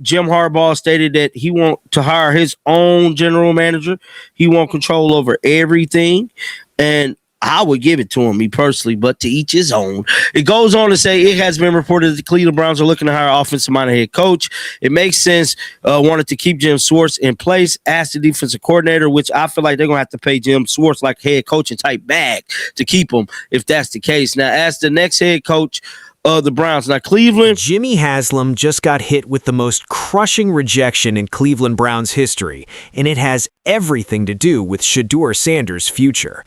Jim Harbaugh stated that he want to hire his own general manager. He want control over everything, and I would give it to him, me personally, but to each his own. It goes on to say it has been reported that the Cleveland Browns are looking to hire offensive-minded head coach. It makes sense. Wanted to keep Jim Schwartz in place as the defensive coordinator, which I feel like they're going to have to pay Jim Schwartz like head coaching type bag to keep him if that's the case. Now, as the next head coach of the Browns. Now, Cleveland. Jimmy Haslam just got hit with the most crushing rejection in Cleveland Browns history, and it has everything to do with Shedeur Sanders' future.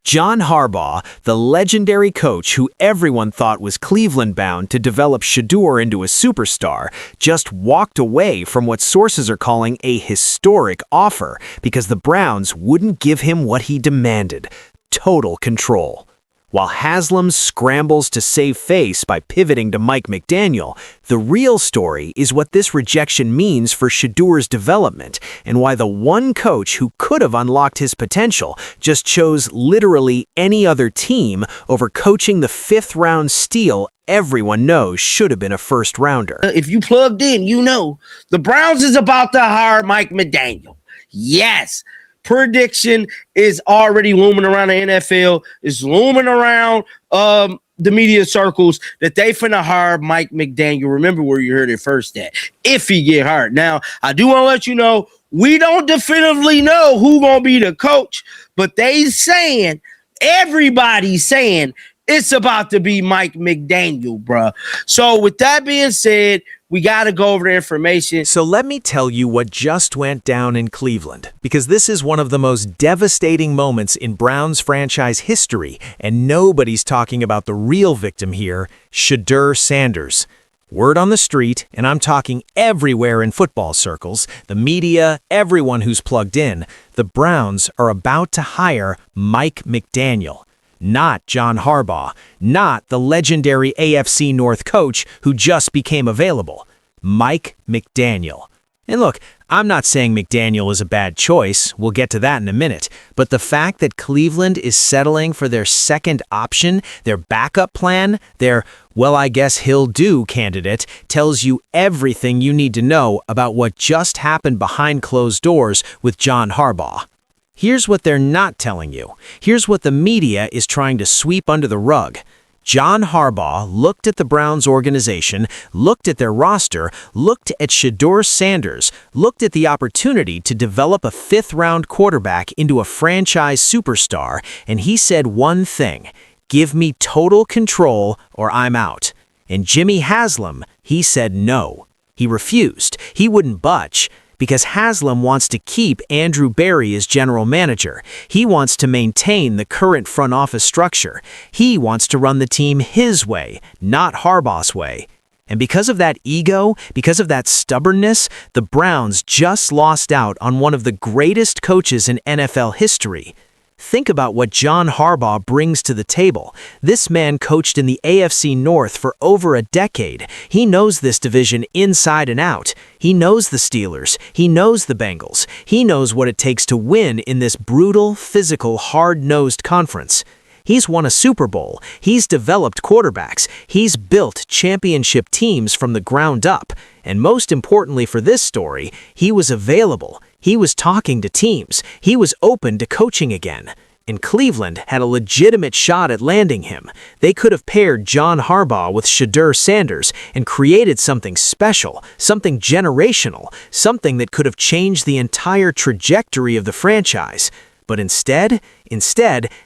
John Harbaugh, the legendary coach who everyone thought was Cleveland-bound to develop Shaduer into a superstar, just walked away from what sources are calling a historic offer because the Browns wouldn't give him what he demanded: total control. While Haslam scrambles to save face by pivoting to Mike McDaniel, the real story is what this rejection means for Shaduer's development and why the one coach who could have unlocked his potential just chose literally any other team over coaching the fifth-round steal everyone knows should have been a first-rounder. If you plugged in, you know the Browns is about to hire Mike McDaniel. Yes. Prediction is already looming around the NFL, is looming around the media circles that they finna hire Mike McDaniel. Remember where you heard it first at, if he get hired. Now, I do want to let you know, we don't definitively know who gonna be the coach, but everybody's saying it's about to be Mike McDaniel, bruh. So with that being said, we got to go over the information. So let me tell you what just went down in Cleveland, because this is one of the most devastating moments in Browns franchise history, and nobody's talking about the real victim here, Shedeur Sanders. Word on the street, and I'm talking everywhere in football circles, the media, everyone who's plugged in, the Browns are about to hire Mike McDaniel. Not John Harbaugh, not the legendary AFC North coach who just became available. Mike McDaniel. And look, I'm not saying McDaniel is a bad choice, we'll get to that in a minute, but the fact that Cleveland is settling for their second option, their backup plan, their, well, I guess he'll do candidate, tells you everything you need to know about what just happened behind closed doors with John Harbaugh. Here's what they're not telling you. Here's what the media is trying to sweep under the rug. John Harbaugh looked at the Browns organization, looked at their roster, looked at Shedeur Sanders, looked at the opportunity to develop a fifth-round quarterback into a franchise superstar, and he said one thing: give me total control or I'm out. And Jimmy Haslam, he said no. He refused. He wouldn't budge. Because Haslam wants to keep Andrew Berry as general manager. He wants to maintain the current front office structure. He wants to run the team his way, not Harbaugh's way. And because of that ego, because of that stubbornness, the Browns just lost out on one of the greatest coaches in NFL history. Think about what John Harbaugh brings to the table. This man coached in the AFC North for over a decade. He knows this division inside and out. He knows the Steelers. He knows the Bengals. He knows what it takes to win in this brutal, physical, hard-nosed conference. He's won a Super Bowl. He's developed quarterbacks. He's built championship teams from the ground up. And most importantly for this story, he was available. He was talking to teams. He was open to coaching again. And Cleveland had a legitimate shot at landing him. They could have paired John Harbaugh with Shedeur Sanders and created something special, something generational, something that could have changed the entire trajectory of the franchise. But instead,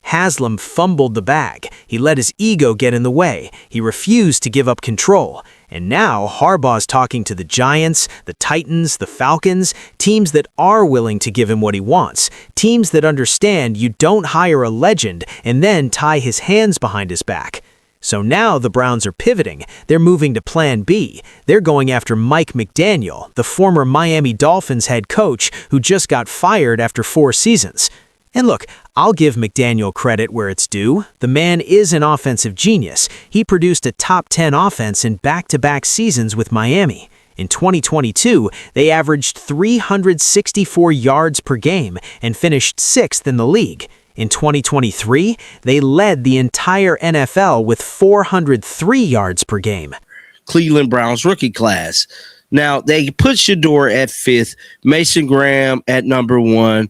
Haslam fumbled the bag. He let his ego get in the way. He refused to give up control. And now Harbaugh's talking to the Giants, the Titans, the Falcons, teams that are willing to give him what he wants, teams that understand you don't hire a legend and then tie his hands behind his back. So now the Browns are pivoting. They're moving to Plan B. They're going after Mike McDaniel, the former Miami Dolphins head coach who just got fired after 4 seasons. And look, I'll give McDaniel credit where it's due. The man is an offensive genius. He produced a top 10 offense in back-to-back seasons with Miami. In 2022, they averaged 364 yards per game and finished 6th in the league. In 2023, they led the entire NFL with 403 yards per game. Cleveland Browns rookie class. Now they put Shaduer at 5th, Mason Graham at number 1,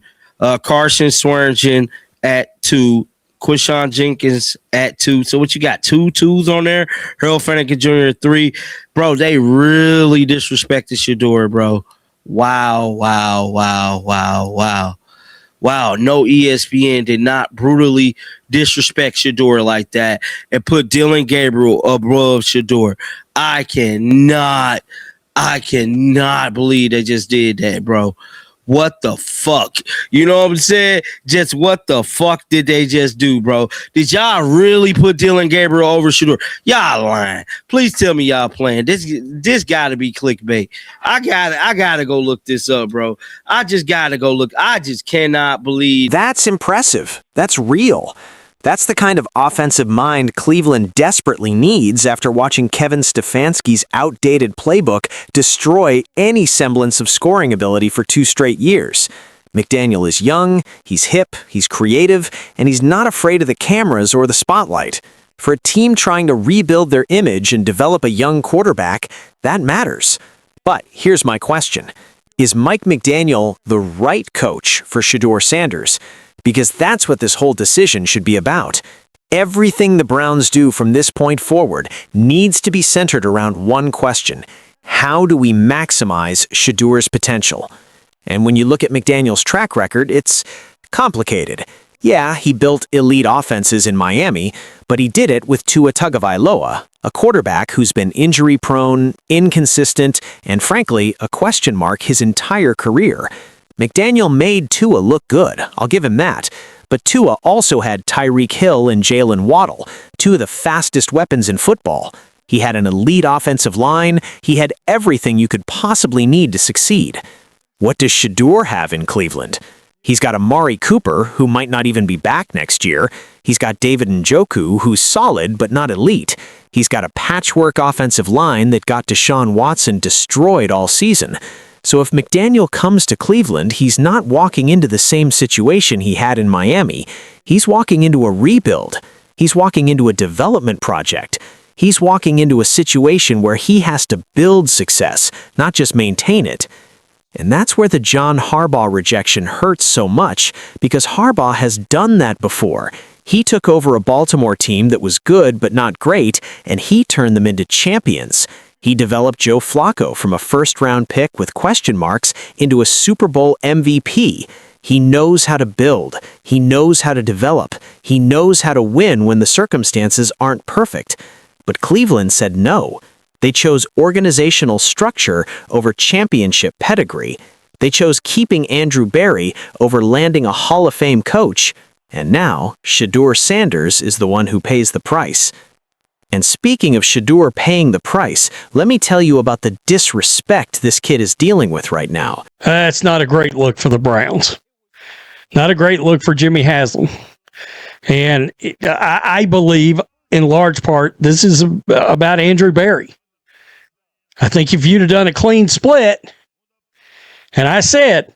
Carson Swearingen at 2, Quishon Jenkins at 2. So what you got? 2 twos on there. Harold Fennekin Jr. at 3. Bro, they really disrespected Shaduer, bro. Wow. Wow, no, ESPN did not brutally disrespect Shaduer like that and put Dylan Gabriel above Shaduer. I cannot believe they just did that, bro. What the fuck? You know what I'm saying? Just what the fuck did they just do, bro? Did y'all really put Dylan Gabriel over Shaduer? Y'all lying. Please tell me y'all playing. This gotta be clickbait. I gotta go look this up, bro. I just gotta go look. I just cannot believe. That's impressive. That's real. That's the kind of offensive mind Cleveland desperately needs after watching Kevin Stefanski's outdated playbook destroy any semblance of scoring ability for 2 straight years. McDaniel is young, he's hip, he's creative, and he's not afraid of the cameras or the spotlight. For a team trying to rebuild their image and develop a young quarterback, that matters. But here's my question. Is Mike McDaniel the right coach for Shedeur Sanders? Because that's what this whole decision should be about. Everything the Browns do from this point forward needs to be centered around one question. How do we maximize Shadeur's potential? And when you look at McDaniel's track record, it's complicated. Yeah, he built elite offenses in Miami, but he did it with Tua Tagovailoa, a quarterback who's been injury-prone, inconsistent, and frankly, a question mark his entire career. McDaniel made Tua look good, I'll give him that. But Tua also had Tyreek Hill and Jalen Waddle, 2 of the fastest weapons in football. He had an elite offensive line. He had everything you could possibly need to succeed. What does Shaduer have in Cleveland? He's got Amari Cooper, who might not even be back next year. He's got David Njoku, who's solid but not elite. He's got a patchwork offensive line that got Deshaun Watson destroyed all season. So if McDaniel comes to Cleveland, he's not walking into the same situation he had in Miami. He's walking into a rebuild. He's walking into a development project. He's walking into a situation where he has to build success, not just maintain it. And that's where the John Harbaugh rejection hurts so much, because Harbaugh has done that before. He took over a Baltimore team that was good but not great, and he turned them into champions. He developed Joe Flacco from a first-round pick with question marks into a Super Bowl MVP. He knows how to build. He knows how to develop. He knows how to win when the circumstances aren't perfect. But Cleveland said no. They chose organizational structure over championship pedigree. They chose keeping Andrew Berry over landing a Hall of Fame coach. And now, Shedeur Sanders is the one who pays the price. And speaking of Shaduer paying the price, let me tell you about the disrespect this kid is dealing with right now. That's not a great look for the Browns. Not a great look for Jimmy Haslam. And I believe, in large part, this is about Andrew Berry. I think if you'd have done a clean split, and I said,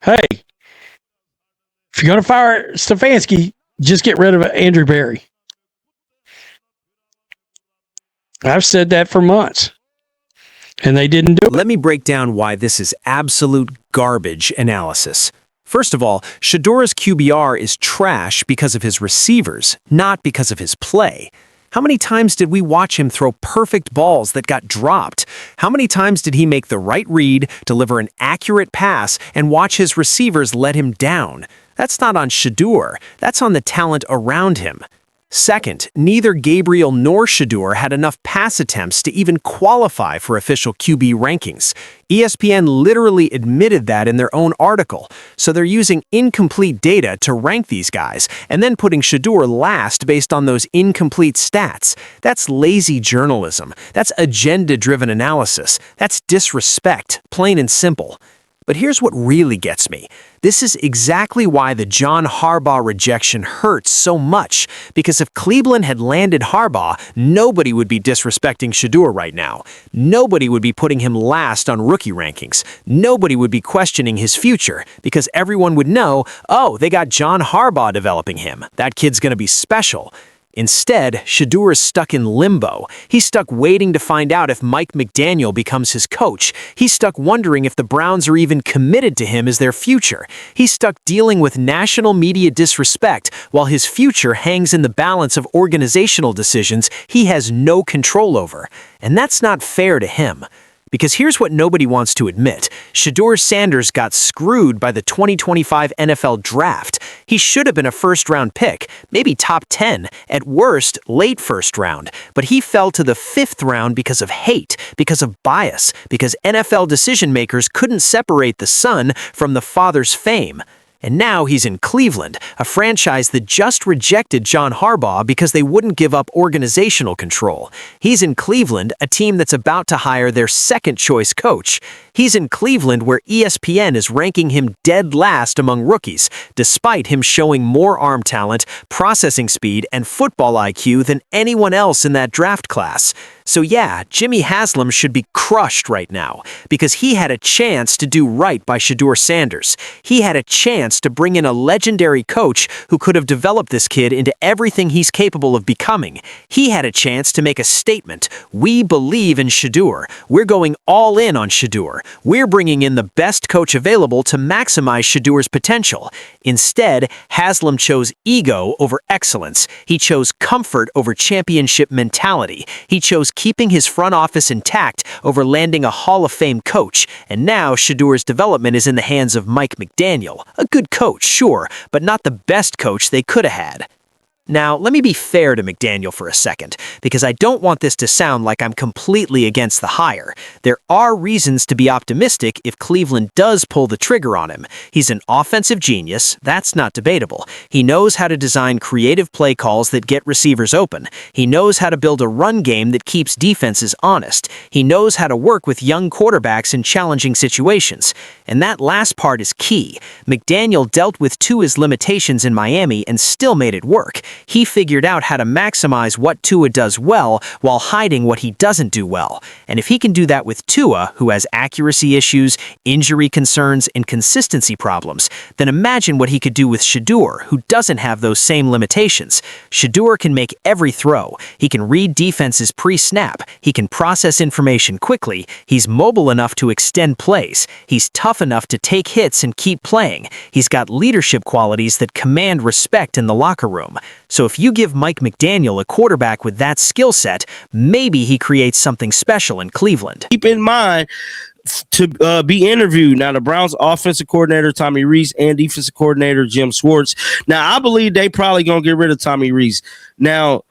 hey, if you're going to fire Stefanski, just get rid of Andrew Berry. I've said that for months, and they didn't do it. Let me break down why this is absolute garbage analysis. First of all, Shadeur's QBR is trash because of his receivers, not because of his play. How many times did we watch him throw perfect balls that got dropped? How many times did he make the right read, deliver an accurate pass, and watch his receivers let him down? That's not on Shaduer. That's on the talent around him. Second, neither Gabriel nor Shaduer had enough pass attempts to even qualify for official QB rankings. ESPN literally admitted that in their own article, so they're using incomplete data to rank these guys, and then putting Shaduer last based on those incomplete stats. That's lazy journalism. That's agenda-driven analysis. That's disrespect, plain and simple. But here's what really gets me. This is exactly why the John Harbaugh rejection hurts so much, because if Cleveland had landed Harbaugh, nobody would be disrespecting Shaduer right now. Nobody would be putting him last on rookie rankings. Nobody would be questioning his future, because everyone would know, oh, they got John Harbaugh developing him. That kid's going to be special. Instead, Shaduer is stuck in limbo. He's stuck waiting to find out if Mike McDaniel becomes his coach. He's stuck wondering if the Browns are even committed to him as their future. He's stuck dealing with national media disrespect while his future hangs in the balance of organizational decisions he has no control over. And that's not fair to him. Because here's what nobody wants to admit. Shedeur Sanders got screwed by the 2025 NFL Draft. He should have been a first-round pick, maybe top 10, at worst, late first round. But he fell to the 5th round because of hate, because of bias, because NFL decision-makers couldn't separate the son from the father's fame. And now he's in Cleveland, a franchise that just rejected John Harbaugh because they wouldn't give up organizational control. He's in Cleveland, a team that's about to hire their second-choice coach. He's in Cleveland, where ESPN is ranking him dead last among rookies, despite him showing more arm talent, processing speed, and football IQ than anyone else in that draft class. So yeah, Jimmy Haslam should be crushed right now, because he had a chance to do right by Shedeur Sanders. He had a chance to bring in a legendary coach who could have developed this kid into everything he's capable of becoming. He had a chance to make a statement. We believe in Shaduer. We're going all in on Shaduer. We're bringing in the best coach available to maximize Shaduer's potential. Instead, Haslam chose ego over excellence. He chose comfort over championship mentality. He chose keeping his front office intact over landing a Hall of Fame coach. And now Shaduer's development is in the hands of Mike McDaniel. A good coach, sure, but not the best coach they could have had. Now, let me be fair to McDaniel for a second, because I don't want this to sound like I'm completely against the hire. There are reasons to be optimistic if Cleveland does pull the trigger on him. He's an offensive genius, that's not debatable. He knows how to design creative play calls that get receivers open. He knows how to build a run game that keeps defenses honest. He knows how to work with young quarterbacks in challenging situations. And that last part is key. McDaniel dealt with Tua's limitations in Miami and still made it work. He figured out how to maximize what Tua does well while hiding what he doesn't do well. And if he can do that with Tua, who has accuracy issues, injury concerns, and consistency problems, then imagine what he could do with Shaduer, who doesn't have those same limitations. Shaduer can make every throw. He can read defenses pre-snap. He can process information quickly. He's mobile enough to extend plays. He's tough enough to take hits and keep playing. He's got leadership qualities that command respect in the locker room. So if you give Mike McDaniel a quarterback with that skill set, maybe he creates something special in Cleveland. Keep in mind to be interviewed. Now, the Browns offensive coordinator, Tommy Rees, and defensive coordinator, Jim Schwartz. Now, I believe they probably going to get rid of Tommy Rees. Now,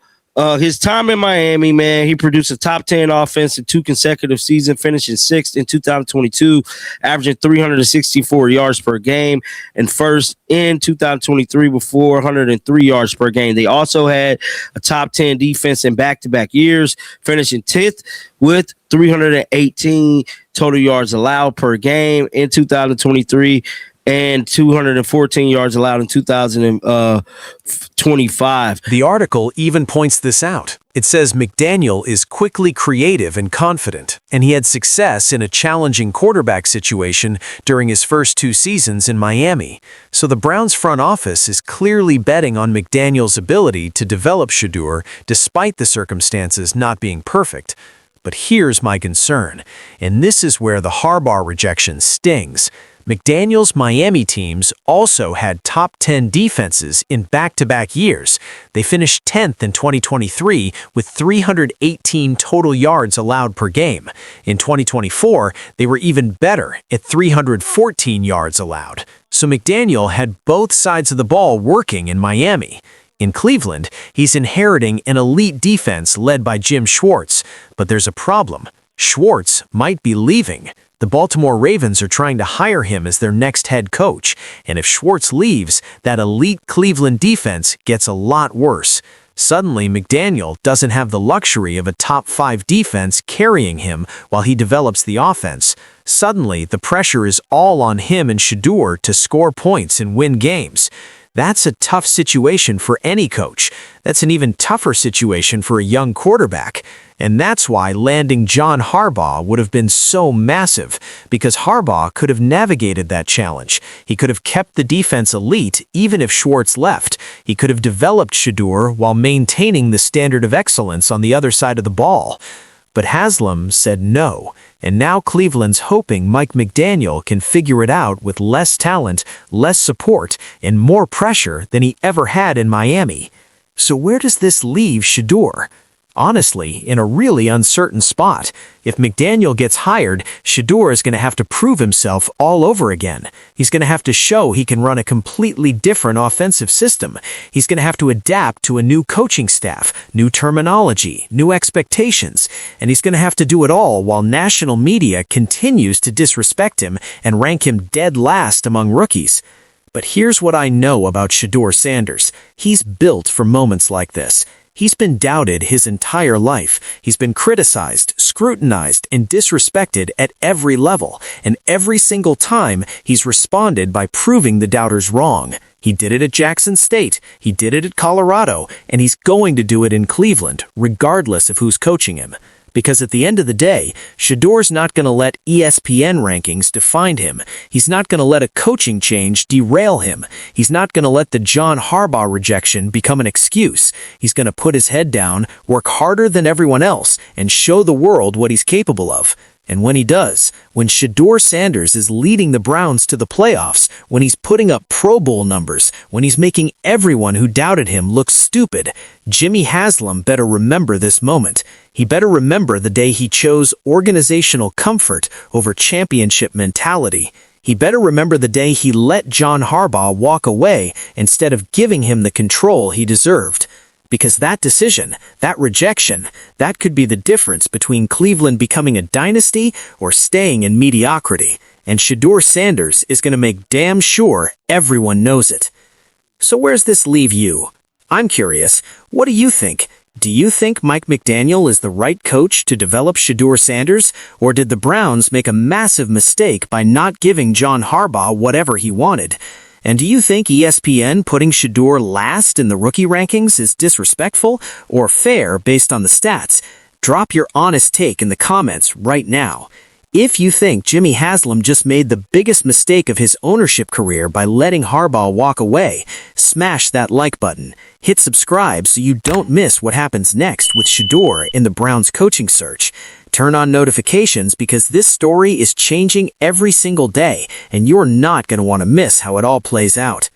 his time in Miami, man, he produced a top 10 offense in 2 consecutive seasons, finishing 6th in 2022, averaging 364 yards per game, and first in 2023 with 403 yards per game. They also had a top 10 defense in back-to-back years, finishing 10th with 318 total yards allowed per game in 2023. And 214 yards allowed in 2025. The article even points this out. It says McDaniel is quickly creative and confident, and he had success in a challenging quarterback situation during his first 2 seasons in Miami. So the Browns front office is clearly betting on McDaniel's ability to develop Shaduer despite the circumstances not being perfect. But here's my concern, and this is where the Harbaugh rejection stings. McDaniel's Miami teams also had top 10 defenses in back-to-back years. They finished 10th in 2023 with 318 total yards allowed per game. In 2024, they were even better at 314 yards allowed. So McDaniel had both sides of the ball working in Miami. In Cleveland, he's inheriting an elite defense led by Jim Schwartz, but there's a problem. Schwartz might be leaving. The Baltimore Ravens are trying to hire him as their next head coach, and if Schwartz leaves, that elite Cleveland defense gets a lot worse. Suddenly, McDaniel doesn't have the luxury of a top 5 defense carrying him while he develops the offense. Suddenly, the pressure is all on him and Shaduer to score points and win games. That's a tough situation for any coach. That's an even tougher situation for a young quarterback. And that's why landing John Harbaugh would have been so massive, because Harbaugh could have navigated that challenge. He could have kept the defense elite even if Schwartz left. He could have developed Shaduer while maintaining the standard of excellence on the other side of the ball. But Haslam said no, and now Cleveland's hoping Mike McDaniel can figure it out with less talent, less support, and more pressure than he ever had in Miami. So where does this leave Shaduer? Honestly, in a really uncertain spot. If McDaniel gets hired, Shaduer is going to have to prove himself all over again. He's going to have to show he can run a completely different offensive system. He's going to have to adapt to a new coaching staff, new terminology, new expectations, and he's going to have to do it all while national media continues to disrespect him and rank him dead last among rookies. But here's what I know about Shedeur Sanders. He's built for moments like this. He's been doubted his entire life. He's been criticized, scrutinized, and disrespected at every level. And every single time, he's responded by proving the doubters wrong. He did it at Jackson State, he did it at Colorado, and he's going to do it in Cleveland, regardless of who's coaching him. Because at the end of the day, Shadeur's not going to let ESPN rankings define him. He's not going to let a coaching change derail him. He's not going to let the John Harbaugh rejection become an excuse. He's going to put his head down, work harder than everyone else, and show the world what he's capable of. And when he does, when Shedeur Sanders is leading the Browns to the playoffs, when he's putting up Pro Bowl numbers, when he's making everyone who doubted him look stupid, Jimmy Haslam better remember this moment. He better remember the day he chose organizational comfort over championship mentality. He better remember the day he let John Harbaugh walk away instead of giving him the control he deserved. Because that decision, that rejection, that could be the difference between Cleveland becoming a dynasty or staying in mediocrity. And Shedeur Sanders is going to make damn sure everyone knows it. So where's this leave you? I'm curious, what do you think? Do you think Mike McDaniel is the right coach to develop Shedeur Sanders, or did the Browns make a massive mistake by not giving John Harbaugh whatever he wanted? And do you think ESPN putting Shaduer last in the rookie rankings is disrespectful or fair based on the stats? Drop your honest take in the comments right now. If you think Jimmy Haslam just made the biggest mistake of his ownership career by letting Harbaugh walk away, smash that like button. Hit subscribe so you don't miss what happens next with Shaduer in the Browns coaching search. Turn on notifications because this story is changing every single day, and you're not going to want to miss how it all plays out.